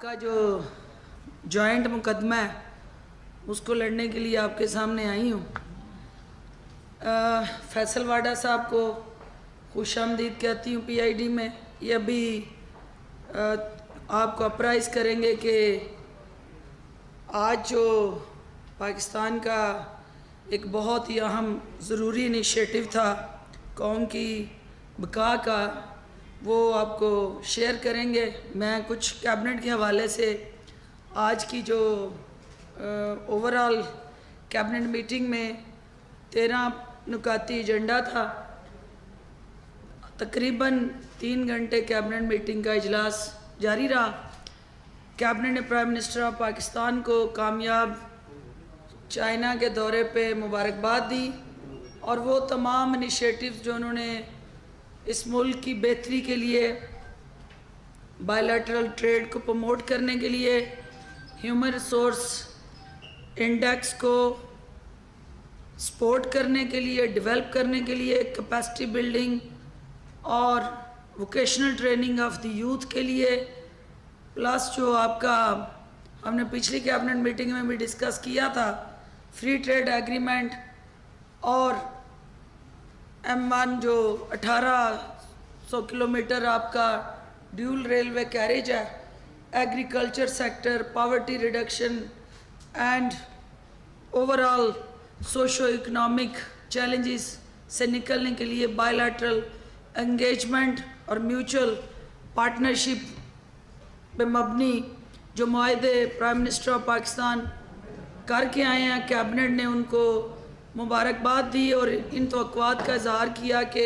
کا جو جوائنٹ مقدمہ ہے اس کو لڑنے کے لیے آپ کے سامنے آئی ہوں۔ فیصل واڈا صاحب کو خوش آمدید کہتی ہوں پی آئی ڈی میں۔ یہ ابھی آپ کو اپرائز کریں گے کہ آج جو پاکستان کا ایک بہت ہی اہم ضروری انیشیٹو تھا قوم کی بقا کا، وہ آپ کو شیئر کریں گے۔ میں کچھ کیبنٹ کے حوالے سے آج کی جو اوورال کیبنٹ میٹنگ میں 13 نکاتی ایجنڈا تھا، تقریباً 3 گھنٹے کیبنٹ میٹنگ کا اجلاس جاری رہا۔ کیبنٹ نے پرائم منسٹر آف پاکستان کو کامیاب چائنا کے دورے پہ مبارکباد دی، اور وہ تمام انیشیٹوز جو انہوں نے اس ملک کی بہتری کے لیے، بائیلیٹرل ٹریڈ کو پروموٹ کرنے کے لیے، ہیومن ریسورس انڈیکس کو سپورٹ کرنے کے لیے، ڈیولپ کرنے کے لیے، کیپیسٹی بلڈنگ اور vocational training of the youth کے لیے، پلس جو آپ کا ہم نے پچھلی کیبنٹ میٹنگ میں بھی ڈسکس کیا تھا، فری ٹریڈ ایگریمنٹ، اور M1 جو 1800 کلومیٹر آپ کا ڈیول ریلوے کیریج ہے، agriculture sector, poverty reduction and overall socio economic challenges سے نکلنے کے لیے بائیلیٹرل انگیجمنٹ اور میوچل پارٹنرشپ پہ مبنی جو معاہدے پرائم منسٹر آف پاکستان کر کے آئے ہیں، کیبنٹ نے ان کو مبارکباد دی اور ان توقعات کا اظہار کیا کہ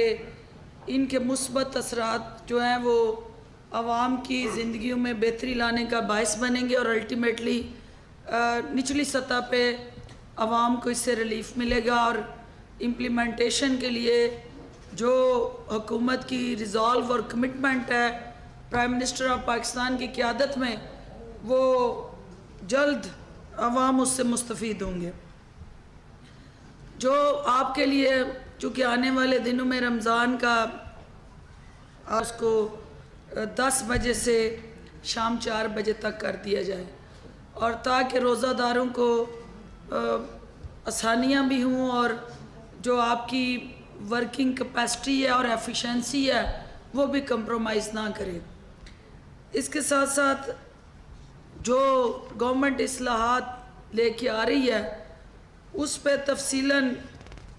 ان کے مثبت اثرات جو ہیں وہ عوام کی زندگیوں میں بہتری لانے کا باعث بنیں گے، اور الٹیمیٹلی نچلی سطح پہ عوام کو اس سے ریلیف ملے گا، اور امپلیمنٹیشن کے لیے جو حکومت کی ریزالو اور کمٹمنٹ ہے پرائم منسٹر آف پاکستان کی قیادت میں، وہ جلد عوام اس سے مستفید ہوں گے۔ جو آپ کے لیے چونکہ آنے والے دنوں میں رمضان کا اس کو 10 بجے سے شام 4 بجے تک کر دیا جائے، اور تاکہ روزہ داروں کو آسانیاں بھی ہوں اور جو آپ کی ورکنگ کیپیسٹی ہے اور ایفیشنسی ہے وہ بھی کمپرومائز نہ کرے۔ اس کے ساتھ ساتھ جو گورنمنٹ اصلاحات لے کے آ رہی ہے اس پہ تفصیلاً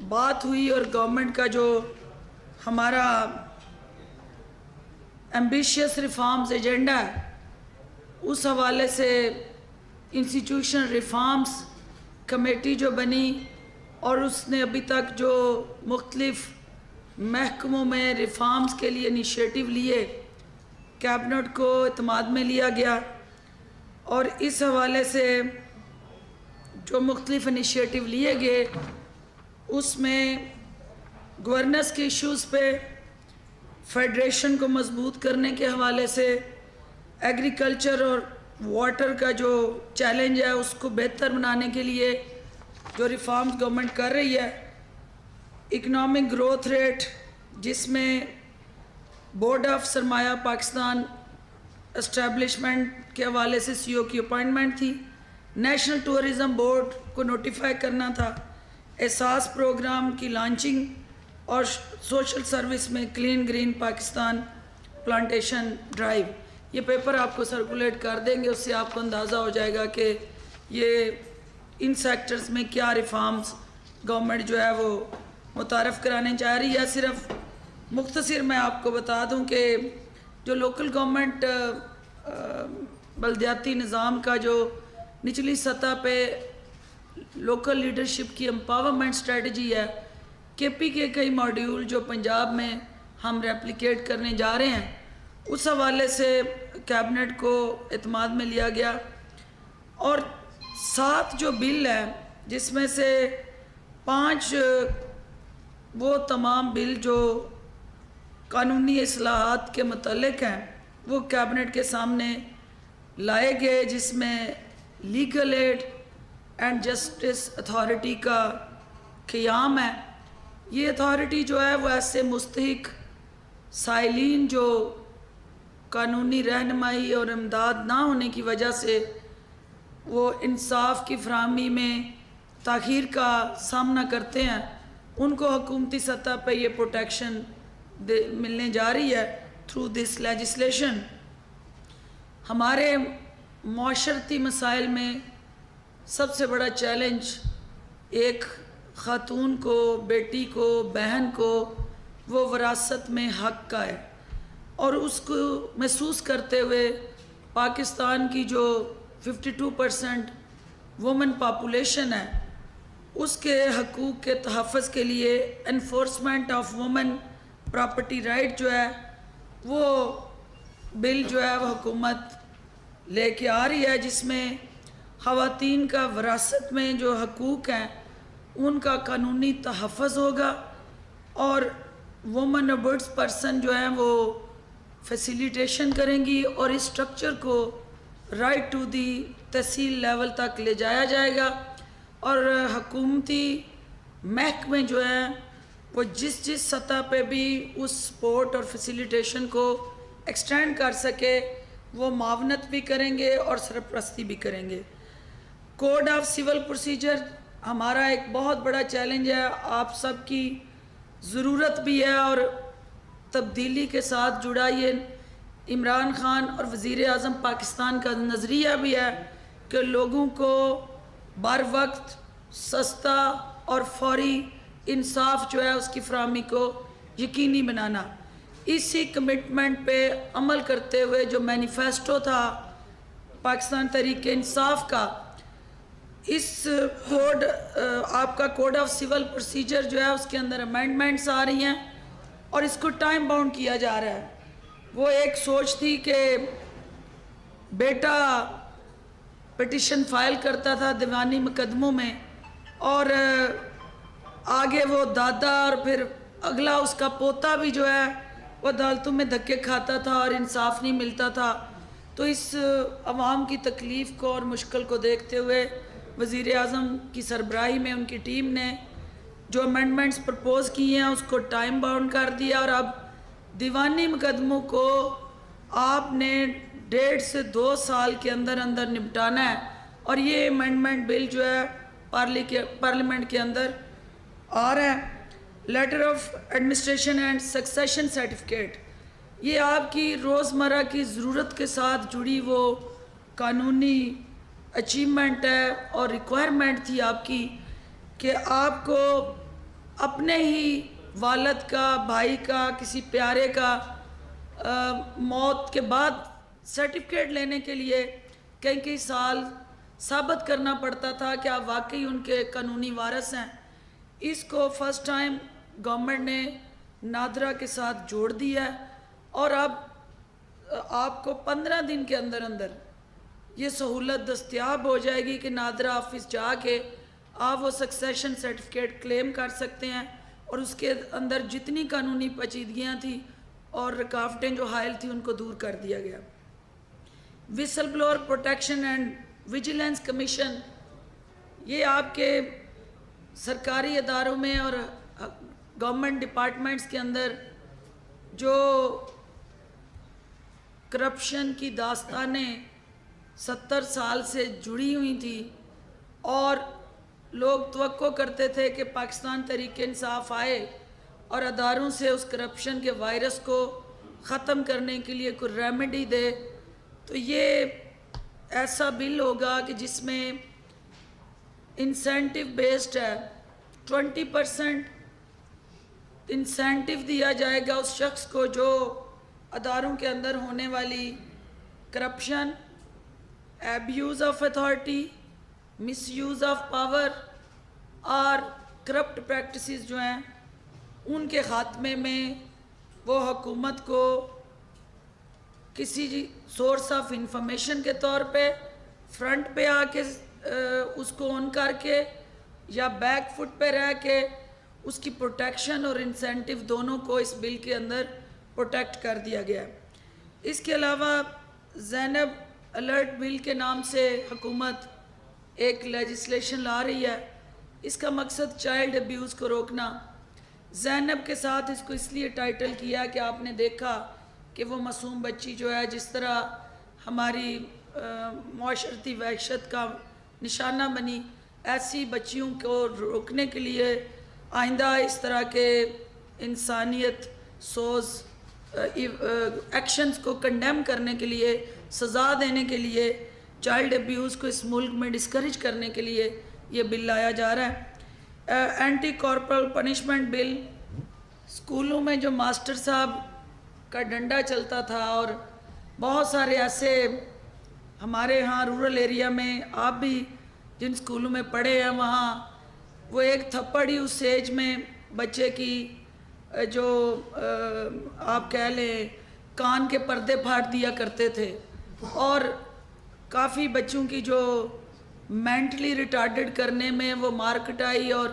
بات ہوئی، اور گورنمنٹ کا جو ہمارا ایمبیشیس ریفارمز ایجنڈا ہے اس حوالے سے انسٹیٹیوشن ریفارمز کمیٹی جو بنی، اور اس نے ابھی تک جو مختلف محکموں میں ریفارمز کے لیے انیشیٹو لیے، کیبنٹ کو اعتماد میں لیا گیا، اور اس حوالے سے جو مختلف انیشیٹو لیے گئے اس میں گورننس کے ایشوز پہ، فیڈریشن کو مضبوط کرنے کے حوالے سے، ایگریکلچر اور واٹر کا جو چیلنج ہے اس کو بہتر بنانے کے لیے جو ریفارمز گورنمنٹ کر رہی ہے، اکنامک گروتھ ریٹ جس میں بورڈ آف سرمایہ پاکستان اسٹیبلشمنٹ کے حوالے سے سی او کی اپائنٹمنٹ تھی، نیشنل ٹورزم بورڈ کو نوٹیفائی کرنا تھا، احساس پروگرام کی لانچنگ، اور سوشل سروس میں clean green Pakistan plantation drive. یہ پیپر آپ کو سرکولیٹ کر دیں گے، اس سے آپ کو اندازہ ہو جائے گا کہ یہ ان سیکٹرز میں کیا ریفارمز گورنمنٹ جو ہے وہ متعارف کرانے چاہ رہی ہے۔ صرف مختصر میں آپ کو بتا دوں کہ جو لوکل گورنمنٹ بلدیاتی نظام کا جو نچلی سطح پہ لوکل لیڈرشپ کی امپاورمنٹ اسٹریٹجی ہے، کے پی کے کئی ماڈیول جو پنجاب میں ہم ریپلیکیٹ کرنے جا رہے ہیں، اس حوالے سے کیبنٹ کو اعتماد میں لیا گیا، اور 7 جو بل ہیں جس میں سے 5 وہ تمام بل جو قانونی اصلاحات کے متعلق ہیں وہ کیبنٹ کے سامنے لائے گئے، جس میں legal aid and justice authority کا قیام ہے۔ یہ اتھارٹی جو ہے وہ ایسے مستحق سائلین جو قانونی رہنمائی اور امداد نہ ہونے کی وجہ سے وہ انصاف کی فراہمی میں تاخیر کا سامنا کرتے ہیں، ان کو حکومتی سطح پہ یہ پروٹیکشن ملنے جا رہی ہے تھرو دس لیجسلیشن۔ ہمارے معاشرتی مسائل میں سب سے بڑا چیلنج ایک خاتون کو، بیٹی کو، بہن کو وہ وراثت میں حق کا ہے، اور اس کو محسوس کرتے ہوئے پاکستان کی جو 52% وومن پاپولیشن ہے، اس کے حقوق کے تحفظ کے لیے enforcement of women property right جو ہے وہ بل جو ہے وہ حکومت لے کے آ رہی ہے، جس میں خواتین کا وراثت میں جو حقوق ہیں ان کا قانونی تحفظ ہوگا، اور وومن ابرڈس پرسن جو ہیں وہ فیسیلیٹیشن کریں گی، اور اس سٹرکچر کو right to the tehsil level تک لے جایا جائے گا، اور حکومتی محکمے جو ہیں وہ جس سطح پہ بھی اس سپورٹ اور فیسیلیٹیشن کو ایکسٹینڈ کر سکے وہ معاونت بھی کریں گے اور سرپرستی بھی کریں گے۔ کوڈ آف سول پروسیجر ہمارا ایک بہت بڑا چیلنج ہے، آپ سب کی ضرورت بھی ہے اور تبدیلی کے ساتھ جڑا یہ عمران خان اور وزیر اعظم پاکستان کا نظریہ بھی ہے کہ لوگوں کو بر وقت سستا اور فوری انصاف جو ہے اس کی فراہمی کو یقینی بنانا۔ اسی کمٹمنٹ پہ عمل کرتے ہوئے جو مینیفیسٹو تھا پاکستان تحریک انصاف کا، اس کوڈ آپ کا کوڈ آف سول پروسیجر جو ہے اس کے اندر امینڈمنٹس آ رہی ہیں اور اس کو ٹائم باؤنڈ کیا جا رہا ہے۔ وہ ایک سوچ تھی کہ بیٹا پٹیشن فائل کرتا تھا دیوانی مقدموں میں، اور آگے وہ دادا اور پھر اگلا اس کا پوتا بھی جو ہے وہ عدالتوں میں دھکے کھاتا تھا اور انصاف نہیں ملتا تھا۔ تو اس عوام کی تکلیف کو اور مشکل کو دیکھتے ہوئے وزیر اعظم کی سربراہی میں ان کی ٹیم نے جو امینڈمنٹس پرپوز کی ہیں اس کو ٹائم باؤنڈ کر دیا، اور اب دیوانی مقدموں کو آپ نے 1.5 سے 2 سال کے اندر اندر نپٹانا ہے، اور یہ امینڈمنٹ بل جو ہے پارلیمنٹ کے اندر آ رہا ہے۔ Letter of administration and succession certificate, یہ آپ کی روزمرہ کی ضرورت کے ساتھ جڑی وہ قانونی اچیومنٹ ہے اور ریکوائرمنٹ تھی آپ کی کہ آپ کو اپنے ہی والد کا، بھائی کا، کسی پیارے کا موت کے بعد سرٹیفکیٹ لینے کے لیے کئی سال ثابت کرنا پڑتا تھا کہ آپ واقعی ان کے قانونی وارث ہیں۔ اس کو فرسٹ ٹائم گورنمنٹ نے نادرا کے ساتھ جوڑ دیا ہے، اور اب آپ کو 15 دن کے اندر اندر یہ سہولت دستیاب ہو جائے گی کہ نادرا آفس جا کے آپ وہ سکسیشن سرٹیفکیٹ کلیم کر سکتے ہیں، اور اس کے اندر جتنی قانونی پیچیدگیاں تھیں اور رکاوٹیں جو حائل تھیں ان کو دور کر دیا گیا۔ وسل بلور پروٹیکشن اینڈ ویجیلنس کمیشن، یہ آپ کے سرکاری اداروں میں اور گورنمنٹ ڈپارٹمنٹس کے اندر جو کرپشن کی داستانیں 70 سال سے جڑی ہوئی تھی، اور لوگ توقع کرتے تھے کہ پاکستان تحریک انصاف آئے اور اداروں سے اس کرپشن کے وائرس کو ختم کرنے کے لیے کوئی ریمیڈی دے، تو یہ ایسا بل ہوگا کہ جس میں انسینٹیو بیسڈ ہے، 20% انسینٹیو دیا جائے گا اس شخص کو جو اداروں کے اندر ہونے والی corruption, abuse of authority, miss use of power اور کرپٹ پریکٹسز جو ہیں ان کے خاتمے میں وہ حکومت کو کسی سورس آف انفارمیشن کے طور پہ فرنٹ پہ آ کے اس کو آن کر کے یا بیک فٹ پہ رہ کے اس کی پروٹیکشن اور انسینٹیو دونوں کو اس بل کے اندر پروٹیکٹ کر دیا گیا ہے۔ اس کے علاوہ زینب الرٹ بل کے نام سے حکومت ایک لیجسلیشن لا رہی ہے، اس کا مقصد چائلڈ ابیوز کو روکنا۔ زینب کے ساتھ اس کو اس لیے ٹائٹل کیا کہ آپ نے دیکھا کہ وہ معصوم بچی جو ہے جس طرح ہماری معاشرتی وحشت کا نشانہ بنی، ایسی بچیوں کو روکنے کے لیے آئندہ اس طرح کے انسانیت سوز ایکشنز کو کنڈیم کرنے کے لیے، سزا دینے کے لیے، چائلڈ ابیوز کو اس ملک میں ڈسکریج کرنے کے لیے یہ بل لایا جا رہا ہے۔ اینٹی کارپورل پنشمنٹ بل، اسکولوں میں جو ماسٹر صاحب کا ڈنڈا چلتا تھا، اور بہت سارے ایسے ہمارے ہاں رورل ایریا میں، آپ بھی جن اسکولوں میں پڑھے ہیں وہاں وہ ایک تھپڑ ہی اس ایج میں بچے کی جو آپ کہہ لیں کان کے پردے پھاڑ دیا کرتے تھے، اور کافی بچوں کی جو مینٹلی ریٹارڈڈ کرنے میں وہ مارکٹائی اور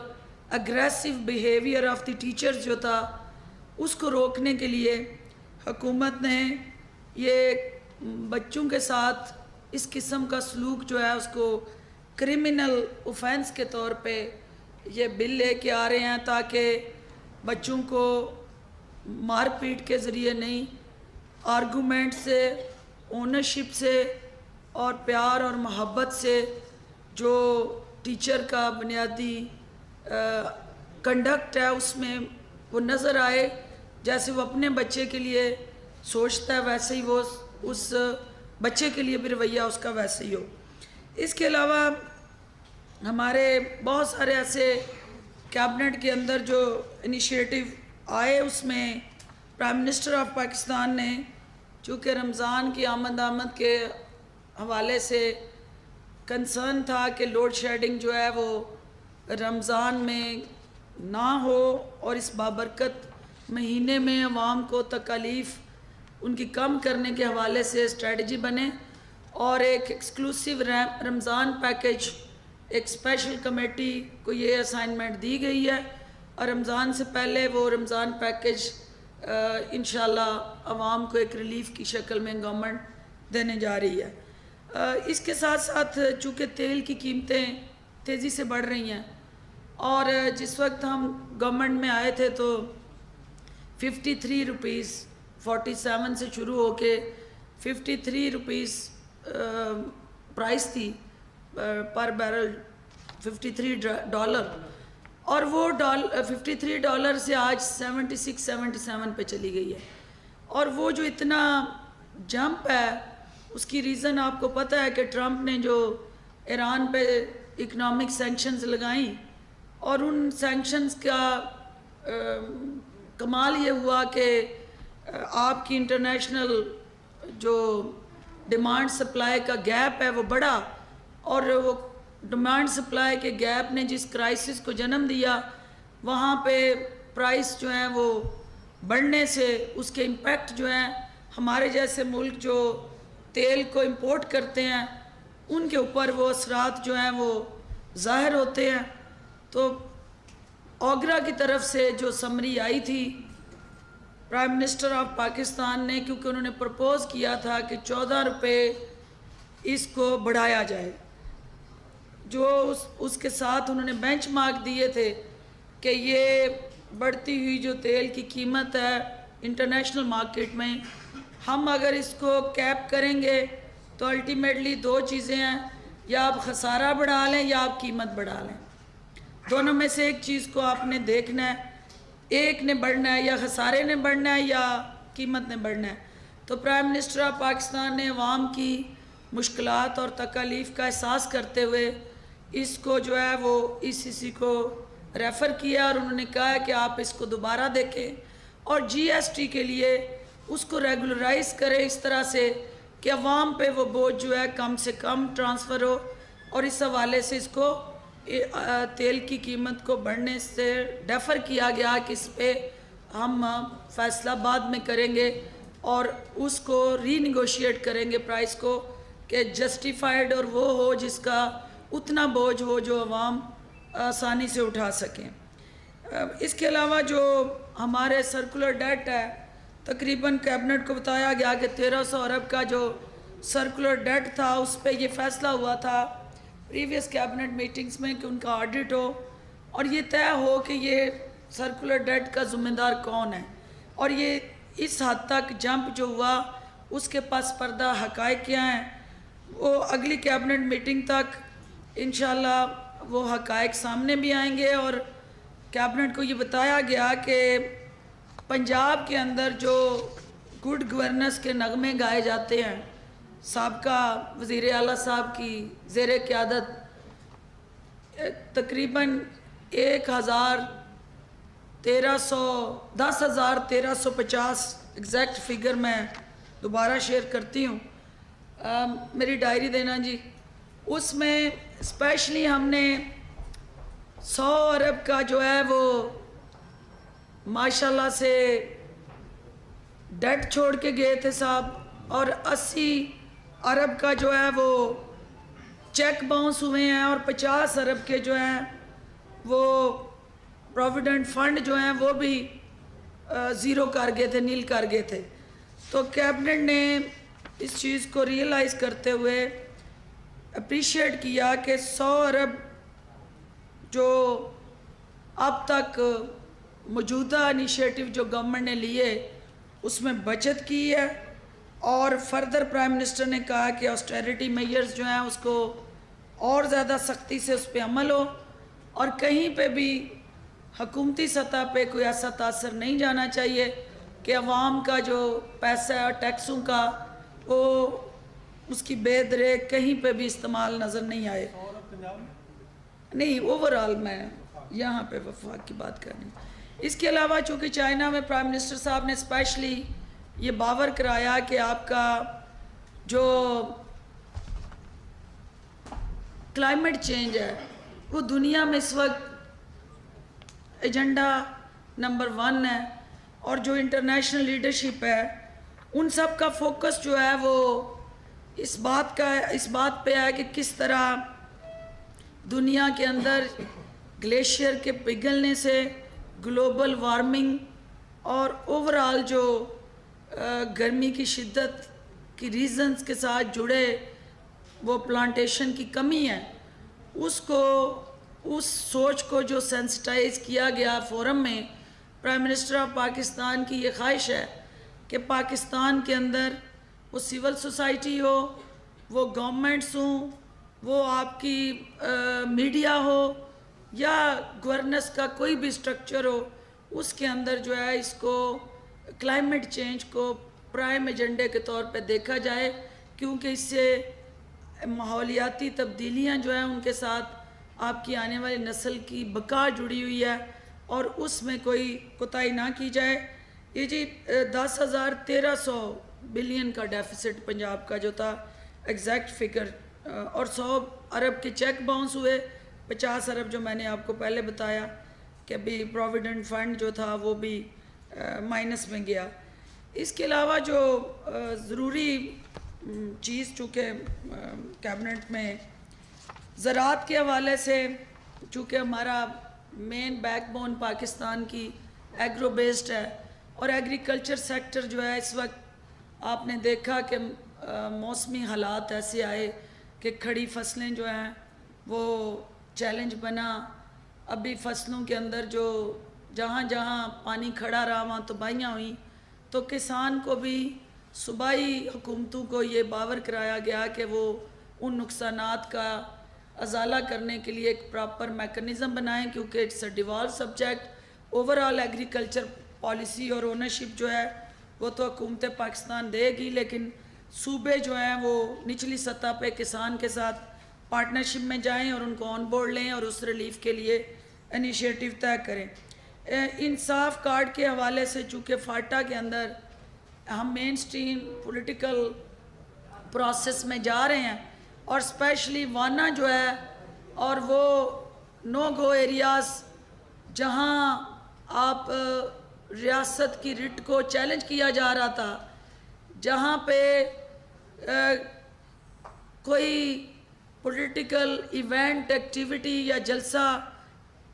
aggressive behaviour of the teachers جو تھا اس کو روکنے کے لیے حکومت نے یہ بچوں کے ساتھ اس قسم کا سلوک جو ہے اس کو کرمنل اوفینس کے طور پہ یہ بل لے کے آ رہے ہیں، تاکہ بچوں کو مار پیٹ کے ذریعے نہیں، آرگومنٹ سے، اونرشپ سے اور پیار اور محبت سے جو ٹیچر کا بنیادی کنڈکٹ ہے اس میں وہ نظر آئے، جیسے وہ اپنے بچے کے لیے سوچتا ہے ویسے ہی وہ اس بچے کے لیے بھی رویہ اس کا ویسے ہی ہو۔ اس کے علاوہ ہمارے بہت سارے ایسے کیبنٹ کے اندر جو انیشیٹو آئے، اس میں پرائم منسٹر آف پاکستان نے چونکہ رمضان کی آمد کے حوالے سے کنسرن تھا کہ لوڈ شیڈنگ جو ہے وہ رمضان میں نہ ہو اور اس بابرکت مہینے میں عوام کو تکالیف ان کی کم کرنے کے حوالے سے اسٹریٹجی بنے، اور ایک ایکسکلوسیو رمضان پیکیج، ایک اسپیشل کمیٹی کو یہ اسائنمنٹ دی گئی ہے، اور رمضان سے پہلے وہ رمضان پیکیج انشاءاللہ عوام کو ایک ریلیف کی شکل میں گورنمنٹ دینے جا رہی ہے۔ اس کے ساتھ ساتھ چونکہ تیل کی قیمتیں تیزی سے بڑھ رہی ہیں، اور جس وقت ہم گورنمنٹ میں آئے تھے تو 53 روپیز 47 سے شروع ہو کے 53 روپیز پرائس تھی پر بیرل، 53 ڈالر، اور وہ $53 سے آج 76-77 پہ چلی گئی ہے۔ اور وہ جو اتنا جمپ ہے اس کی ریزن آپ کو پتہ ہے کہ ٹرمپ نے جو ایران پہ اکنامک سینکشنز لگائیں، اور ان سینکشنز کا کمال یہ ہوا کہ آپ کی انٹرنیشنل جو ڈیمانڈ سپلائی کا گیپ ہے وہ بڑھا، اور وہ ڈیمانڈ سپلائی کے گیپ نے جس کرائسس کو جنم دیا وہاں پہ پرائس جو ہیں وہ بڑھنے سے اس کے امپیکٹ جو ہیں ہمارے جیسے ملک جو تیل کو امپورٹ کرتے ہیں ان کے اوپر وہ اثرات جو ہیں وہ ظاہر ہوتے ہیں۔ تو اوگرا کی طرف سے جو سمری آئی تھی پرائم منسٹر آف پاکستان نے، کیونکہ انہوں نے پرپوز کیا تھا کہ 14 روپے اس کو بڑھایا جائے، جو اس کے ساتھ انہوں نے بینچ مارک دیے تھے کہ یہ بڑھتی ہوئی جو تیل کی قیمت ہے انٹرنیشنل مارکیٹ میں، ہم اگر اس کو کیپ کریں گے تو الٹیمیٹلی دو چیزیں ہیں، یا آپ خسارہ بڑھا لیں یا آپ قیمت بڑھا لیں، دونوں میں سے ایک چیز کو آپ نے دیکھنا ہے، ایک نے بڑھنا ہے، یا خسارے نے بڑھنا ہے یا قیمت نے بڑھنا ہے۔ تو پرائم منسٹر آف پاکستان نے عوام کی مشکلات اور تکالیف کا احساس کرتے ہوئے اس کو جو ہے وہ ECC کو ریفر کیا، اور انہوں نے کہا کہ آپ اس کو دوبارہ دیکھیں اور GST کے لیے اس کو ریگولرائز کریں اس طرح سے کہ عوام پہ وہ بوجھ جو ہے کم سے کم ٹرانسفر ہو، اور اس حوالے سے اس کو تیل کی قیمت کو بڑھنے سے ڈیفر کیا گیا کہ اس پہ ہم فیصلہ بعد میں کریں گے اور اس کو ری نیگوشیٹ کریں گے پرائس کو، کہ جسٹیفائڈ اور وہ ہو جس کا اتنا بوجھ ہو جو عوام آسانی سے اٹھا سکیں۔ اس کے علاوہ جو ہمارے سرکولر ڈیٹ ہے، تقریباً کیبنٹ کو بتایا گیا کہ 1300 ارب کا جو سرکولر ڈیٹ تھا اس پہ یہ فیصلہ ہوا تھا پریویس کیبنٹ میٹنگز میں کہ ان کا آڈٹ ہو، اور یہ طے ہو کہ یہ سرکولر ڈیٹ کا ذمہ دار کون ہے، اور یہ اس حد تک جمپ جو ہوا اس کے پس پردہ حقائق کیا ہیں، وہ اگلی کیبنٹ میٹنگ تک انشاءاللہ وہ حقائق سامنے بھی آئیں گے، اور کیبنٹ کو یہ بتایا گیا کہ پنجاب کے اندر جو گڈ گورننس کے نغمے گائے جاتے ہیں سابقہ وزیر اعلیٰ صاحب کی زیر قیادت، تقریباً 10,1350 ایگزیکٹ فگر میں دوبارہ شیئر کرتی ہوں، میری ڈائری دینا جی، اس میں اسپیشلی ہم نے 100 ارب کا جو ہے وہ ماشاءاللہ سے ڈیٹ چھوڑ کے گئے تھے صاحب، اور 80 ارب کا جو ہے وہ چیک باؤنس ہوئے ہیں، اور 50 ارب کے جو ہیں وہ پروویڈنٹ فنڈ جو ہیں وہ بھی زیرو کر گئے تھے، نیل کر گئے تھے۔ تو کیبنٹ نے اس چیز کو ریئلائز کرتے ہوئے اپریشیٹ کیا کہ 100 ارب جو اب تک موجودہ انیشیٹو جو گورنمنٹ نے لیے اس میں بچت کی ہے، اور فردر پرائم منسٹر نے کہا کہ آسٹیریٹی میئرز جو ہیں اس کو اور زیادہ سختی سے اس پہ عمل ہو، اور کہیں پہ بھی حکومتی سطح پہ کوئی ایسا تاثر نہیں جانا چاہیے کہ عوام کا جو پیسہ ہے ٹیکسوں کا وہ اس کی بے درے کہیں پہ بھی استعمال نظر نہیں آئے۔ نہیں، اوورآل میں یہاں پہ وفاق کی بات کرنی۔ اس کے علاوہ چونکہ چائنا میں پرائم منسٹر صاحب نے اسپیشلی یہ باور کرایا کہ آپ کا جو کلائمیٹ چینج ہے وہ دنیا میں اس وقت ایجنڈا نمبر 1 ہے، اور جو انٹرنیشنل لیڈرشپ ہے ان سب کا فوکس جو ہے وہ اس بات پہ ہے کہ کس طرح دنیا کے اندر گلیشیئر کے پگھلنے سے گلوبل وارمنگ اور اوورآل جو گرمی کی شدت کی ریزنز کے ساتھ جڑے وہ پلانٹیشن کی کمی ہے، اس سوچ کو جو سینسٹائز کیا گیا فورم میں، پرائم منسٹر آف پاکستان کی یہ خواہش ہے کہ پاکستان کے اندر وہ سول سوسائٹی ہو، وہ گورنمنٹس ہوں، وہ آپ کی میڈیا ہو، یا گورننس کا کوئی بھی سٹرکچر ہو، اس کے اندر جو ہے اس کو کلائمیٹ چینج کو پرائم ایجنڈے کے طور پہ دیکھا جائے، کیونکہ اس سے ماحولیاتی تبدیلیاں جو ہیں ان کے ساتھ آپ کی آنے والی نسل کی بقا جڑی ہوئی ہے، اور اس میں کوئی کوتاہی نہ کی جائے۔ یہ جی 10,1300 بلین کا ڈیفیسٹ پنجاب کا جو تھا ایگزیکٹ فگر، اور 100 ارب کے چیک باؤنس ہوئے، 50 ارب جو میں نے آپ کو پہلے بتایا کہ ابھی پروویڈنٹ فنڈ جو تھا وہ بھی مائنس میں گیا۔ اس کے علاوہ جو ضروری چیز چونکہ کیبنٹ میں زراعت کے حوالے سے، چونکہ ہمارا مین بیک بون پاکستان کی ایگرو بیسڈ ہے، اور ایگریکلچر سیکٹر جو ہے اس وقت آپ نے دیکھا کہ موسمی حالات ایسے آئے کہ کھڑی فصلیں جو ہیں وہ چیلنج بنا، ابھی فصلوں کے اندر جو جہاں جہاں پانی کھڑا رہا وہاں تباہیاں ہوئیں، تو کسان کو بھی صوبائی حکومتوں کو یہ باور کرایا گیا کہ وہ ان نقصانات کا ازالہ کرنے کے لیے ایک پراپر میکنزم بنائیں، کیونکہ it's a devolve subject. Overall agriculture policy اور اونرشپ جو ہے وہ تو حکومت پاکستان دے گی، لیکن صوبے جو ہیں وہ نچلی سطح پہ کسان کے ساتھ پارٹنرشپ میں جائیں اور ان کو آن بورڈ لیں اور اس ریلیف کے لیے انیشیٹو طے کریں۔ انصاف کارڈ کے حوالے سے چونکہ فاٹا کے اندر ہم مین سٹریم پولیٹیکل پروسیس میں جا رہے ہیں، اور اسپیشلی وانا جو ہے اور وہ نو گو ایریاز جہاں آپ ریاست کی رٹ کو چیلنج کیا جا رہا تھا، جہاں پہ کوئی پولیٹیکل ایونٹ ایکٹیویٹی یا جلسہ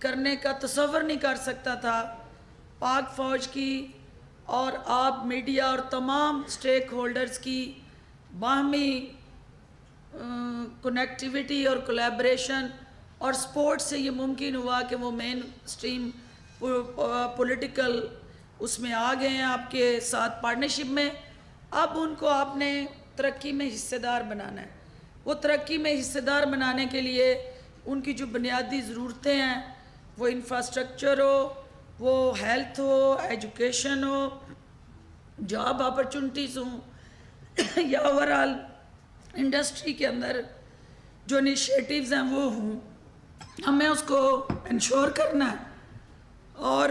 کرنے کا تصور نہیں کر سکتا تھا، پاک فوج کی اور آپ میڈیا اور تمام سٹیک ہولڈرز کی باہمی کنیکٹیویٹی اور کولیبریشن اور سپورٹ سے یہ ممکن ہوا کہ وہ مین سٹریم پولیٹیکل اس میں آ گئے ہیں آپ کے ساتھ پارٹنرشپ میں. اب ان کو آپ نے ترقی میں حصے دار بنانا ہے. وہ ترقی میں حصے دار بنانے کے لیے ان کی جو بنیادی ضرورتیں ہیں وہ انفراسٹرکچر ہو, وہ ہیلتھ ہو, ایجوکیشن ہو, جاب اپرچونٹیز ہوں یا اوورآل انڈسٹری کے اندر جو انیشیٹیوز ہیں وہ ہوں, ہمیں اس کو انشور کرنا ہے. اور